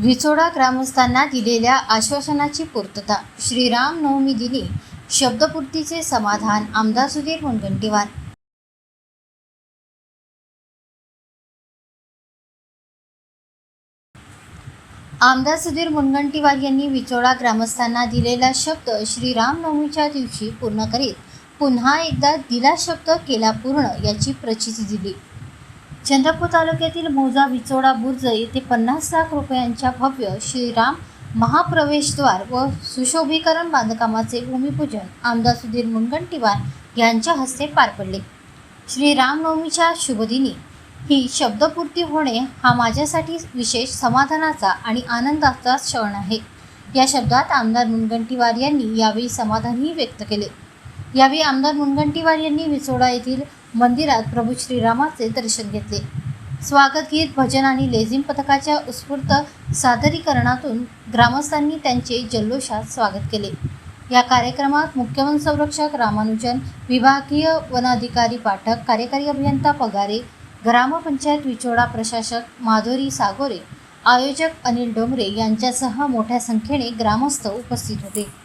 विचोडा ग्रामस्थांना दिलेल्या आश्वासनाची पूर्तता. श्रीराम नवमी दिनी शब्दपूर्तीचे समाधान. आमदार सुधीर मुनगंटीवार. आमदार सुधीर मुनगंटीवार यांनी विचोडा ग्रामस्थांना दिलेला शब्द श्रीराम नवमीच्या दिवशी पूर्ण करीत पुन्हा एकदा दिला शब्द केला पूर्ण याची प्रचिती दिली. चंद्रपूर तालुक्यातील मौजा विचोडा बुर्ज येथे 50 लाख रुपयांच्या भव्य श्रीराम महाप्रवेशद्वार व सुशोभीकरण बांधकामाचे भूमिपूजन आमदार सुधीर मुनगंटीवार यांच्या हस्ते पार पडले. श्रीरामनवमीच्या शुभदिनी ही शब्दपूर्ती होणे हा माझ्यासाठी विशेष समाधानाचा आणि आनंदाचा क्षण आहे. या शब्दात आमदार मुनगंटीवार यांनी यावेळी समाधानही व्यक्त केले. यावेळी आमदार मुनगंटीवार यांनी विचोडा येथील मंदिरात प्रभू श्रीरामाचे दर्शन घेतले. स्वागत गीत, भजन आणि लेझिम पथकाच्या उत्स्फूर्त सादरीकरणातून ग्रामस्थांनी त्यांचे जल्लोषात स्वागत केले. या कार्यक्रमात मुख्य वन संरक्षक रामानुजन, विभागीय वनाधिकारी पाठक, कार्यकारी अभियंता पगारे, ग्रामपंचायत विचोडा प्रशासक माधुरी सागोरे, आयोजक अनिल डोंगरे यांच्यासह मोठ्या संख्येने ग्रामस्थ उपस्थित होते.